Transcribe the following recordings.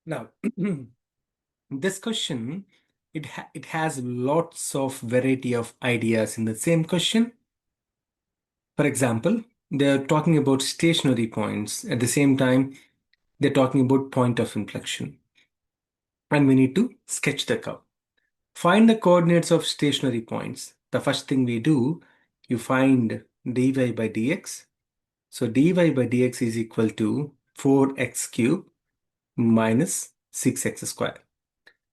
Now, this question, it has lots of variety of ideas in the same question. For example, they're talking about stationary points. At the same time, they're talking about point of inflection. And we need to sketch the curve. Find the coordinates of stationary points. The first thing we do, you find dy by dx. So dy by dx is equal to 4x cubed minus 6x squared.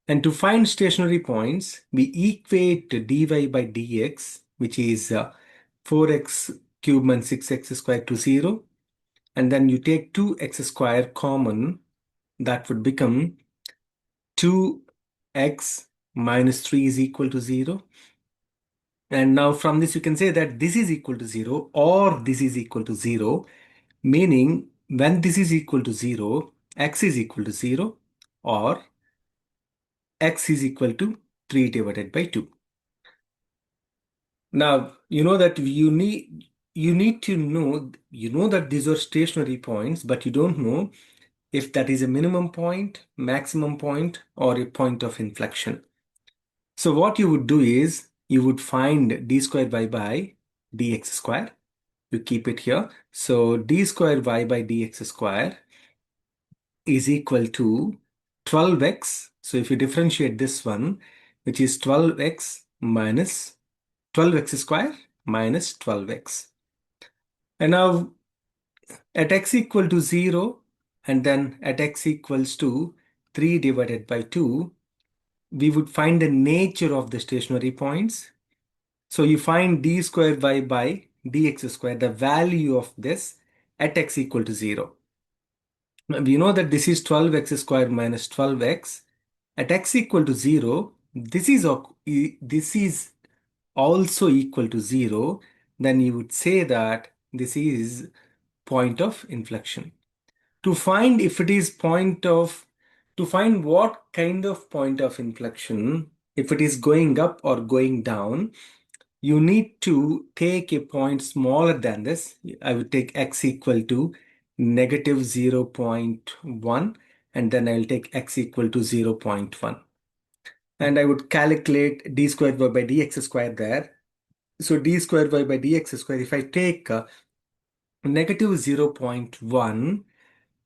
And to find stationary points, we equate dy by dx, which is 4x cubed minus 6x squared to 0. And then you take 2x squared common. That would become 2x minus 3 is equal to 0. And now from this, you can say that this is equal to 0 or this is equal to 0, meaning when this is equal to 0, x is equal to 0 or x is equal to 3 divided by 2. Now, you know that you need to know, that these are stationary points, but you don't know if that is a minimum point, maximum point, or a point of inflection. So what you would do is you would find d squared y by dx square. You keep it here. So d squared y by dx square is equal to 12x. So if you differentiate this one, which is 12x minus 12x square minus 12x. And now at x equal to 0 and then at x equals to 3 divided by 2, we would find the nature of the stationary points. So you find d squared y by dx square, the value of this at x equal to 0. We know that this is 12x squared minus 12x. At x equal to 0, this is also equal to 0. Then you would say that this is point of inflection. To find if it is to find what kind of point of inflection, if it is going up or going down, you need to take a point smaller than this. I would take x equal to negative 0.1 and then I'll take x equal to 0.1. And I would calculate d squared y by dx squared there. So d squared y by dx squared, if I take negative 0.1,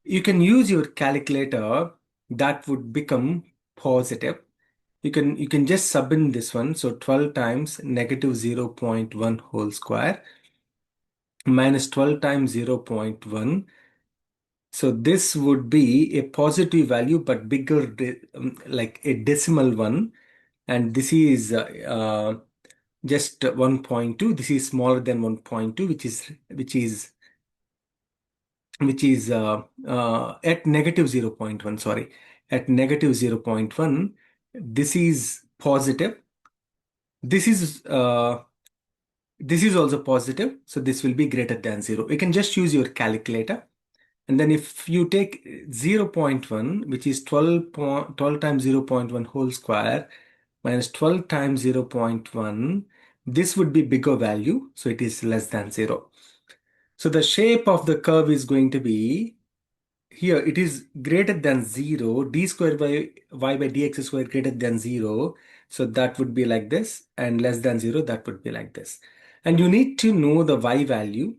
you can use your calculator. That would become positive. You can just sub in this one. So 12 times negative 0.1 whole square minus 12 times 0.1. So this would be a positive value, but bigger, like a decimal one. And this is just 1.2. This is smaller than 1.2, which is at negative 0.1. Sorry, at negative 0.1. This is positive. This is also positive. So this will be greater than 0. You can just use your calculator. And then if you take 0.1, which is 12 times 0.1 whole square minus 12 times 0.1, this would be bigger value. So it is less than 0. So the shape of the curve is going to be here. It is greater than 0. D squared by y by dx squared greater than 0. So that would be like this, and less than 0, that would be like this. And you need to know the y value.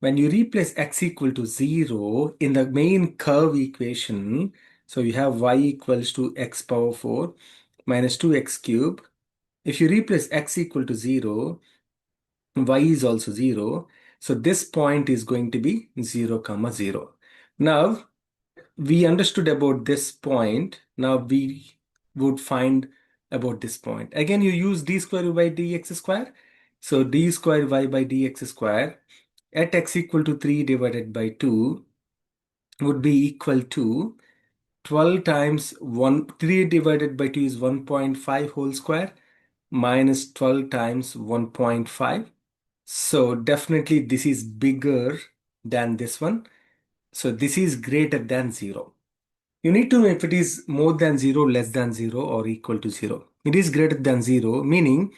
When you replace x equal to 0 in the main curve equation, so you have y equals to x power 4 minus 2x cube. If you replace x equal to 0, y is also 0. So this point is going to be 0, 0. Now, we understood about this point. Now we would find about this point. Again, you use d square by dx square. So d square y by dx square at x equal to 3 divided by 2 would be equal to 12 times 3 divided by 2 is 1.5 whole square minus 12 times 1.5. So definitely this is bigger than this one. So this is greater than 0. You need to know if it is more than 0, less than 0, or equal to 0. It is greater than 0, meaning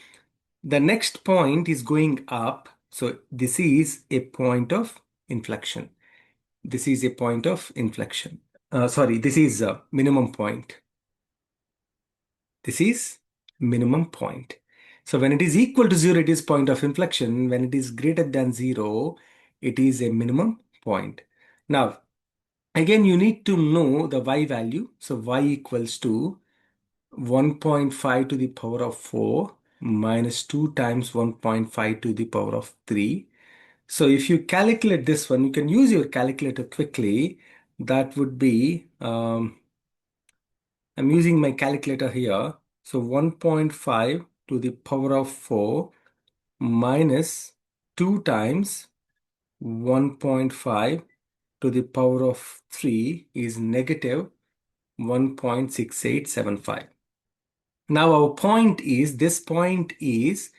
the next point is going up. So this is a point of inflection. This is a point of inflection. sorry, this is minimum point. This is minimum point. So when it is equal to 0, it is point of inflection. When it is greater than 0, it is a minimum point. Now, again, you need to know the y value. So y equals to 1.5 to the power of 4 minus 2 times 1.5 to the power of 3. So if you calculate this one, you can use your calculator quickly. That would be, I'm using my calculator here. So 1.5 to the power of 4 minus 2 times 1.5 to the power of 3 is negative 1.6875. Now our point is, this point is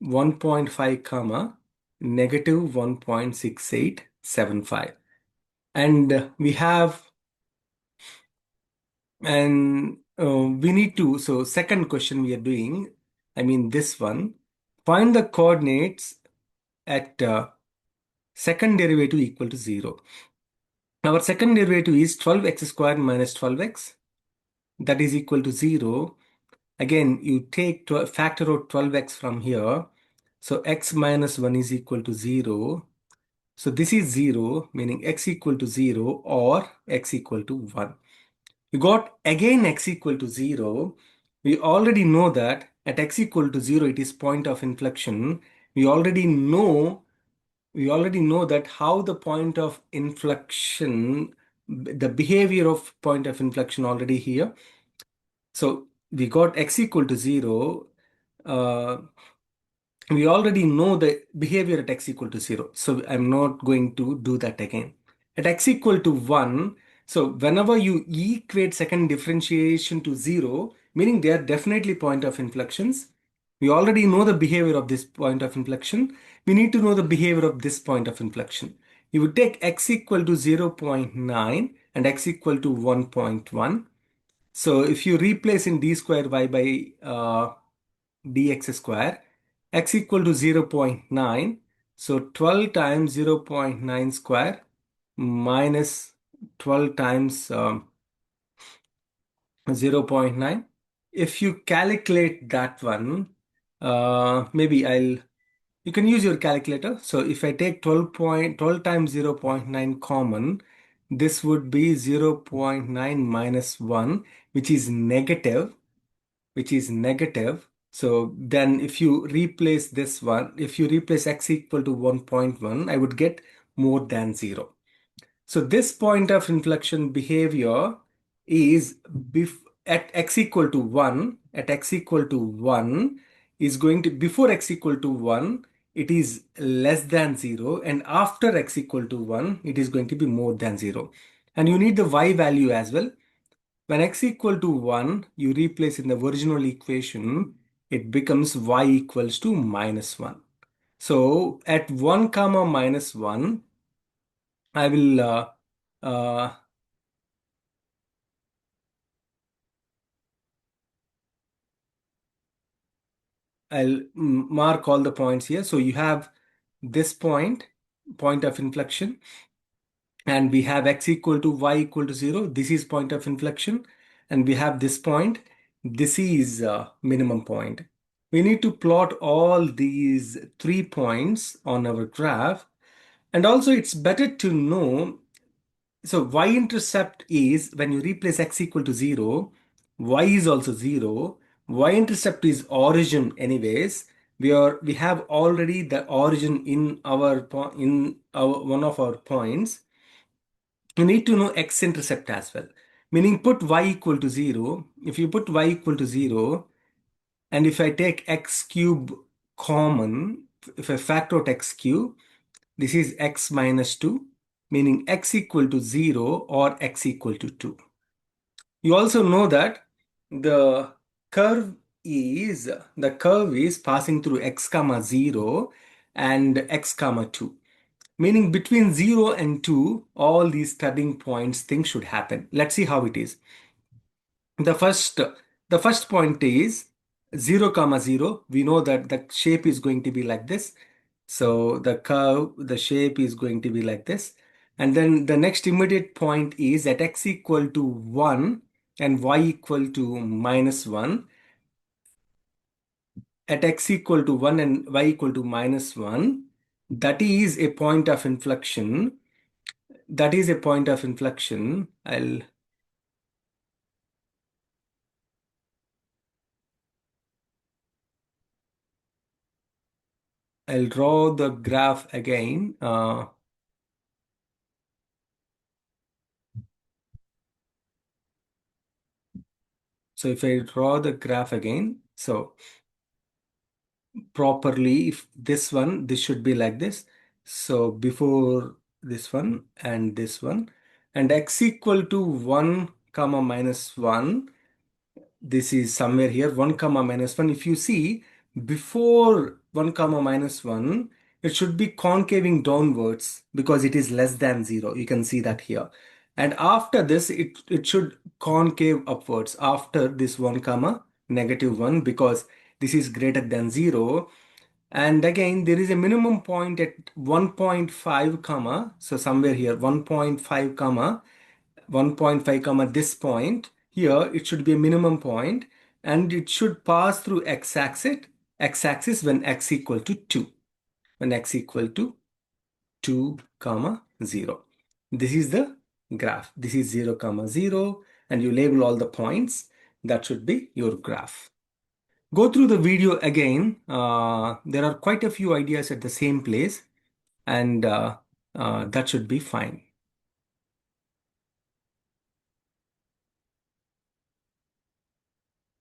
1.5 comma negative 1.6875. And we have, and we need to, so second question we are doing, I mean this one, find the coordinates at second derivative equal to 0. Our second derivative is 12x squared minus 12x, that is equal to 0. Again, you take factor out 12x from here. So x minus 1 is equal to 0. So this is 0, meaning x equal to 0 or x equal to 1. We got again x equal to 0. We already know that at x equal to 0, it is point of inflection. We already know that how the point of inflection, the behavior of point of inflection already here. So we got x equal to 0. Uh, we already know the behavior at x equal to 0. So I'm not going to do that again. At x equal to 1, so whenever you equate second differentiation to 0, meaning they are definitely point of inflections. We already know the behavior of this point of inflection. We need to know the behavior of this point of inflection. You would take x equal to 0.9 and x equal to 1.1. So if you replace in d square y by dx square, x equal to 0.9. So 12 times 0.9 square minus 12 times 0.9. If you calculate that one, maybe you can use your calculator. So if I take 12 times 0.9 common, this would be 0.9 minus 1, which is negative, So then if you replace this one, if you replace x equal to 1.1, I would get more than 0. So this point of inflection behavior is at x equal to 1, is going to, before x equal to 1, it is less than 0, and after x equal to 1, it is going to be more than 0. And you need the y value as well. When x equal to 1, you replace in the original equation, it becomes y equals to minus 1. So at 1 comma minus 1, I will uh, I'll mark all the points here. So you have this point of inflection, and we have x equal to y equal to 0. This is point of inflection, and we have this point. This is minimum point. We need to plot all these 3 points on our graph. And also it's better to know, so y-intercept is when you replace x equal to 0, y is also 0. Y-intercept is origin anyways. We have already the origin in our one of our points. You need to know x-intercept as well. Meaning put y equal to 0. If you put y equal to 0, and if I take x cube common, if I factor out x cube, this is x minus 2, meaning x equal to 0 or x equal to 2. You also know that the curve the curve is passing through x comma 0 and x comma 2. Meaning between 0 and 2, all these turning points things should happen. Let's see how it is. The first the first point is 0 comma 0. We know that the shape is going to be like this. So the shape is going to be like this. And then the next immediate point is at x equal to 1 and y equal to minus 1. At x equal to 1 and y equal to minus 1, that is a point of inflection. That is a point of inflection. I'll draw the graph again. So if I draw the graph again, so properly, if this should be like this. So before this one and this one, and x equal to 1 comma minus 1, this is somewhere here 1 comma minus 1. If you see before 1 comma minus 1, it should be concaving downwards because it is less than 0. You can see that here. And after this, it should concave upwards after this 1 comma negative 1 because this is greater than 0. And again, there is a minimum point at 1.5 comma. So somewhere here 1.5 comma 1.5 comma this point here, it should be a minimum point, and it should pass through x-axis when x equal to 2, when x equal to 2 comma 0. This is the graph. This is 0 comma 0, and you label all the points. That should be your graph. Go through the video again. There are quite a few ideas at the same place, and that should be fine.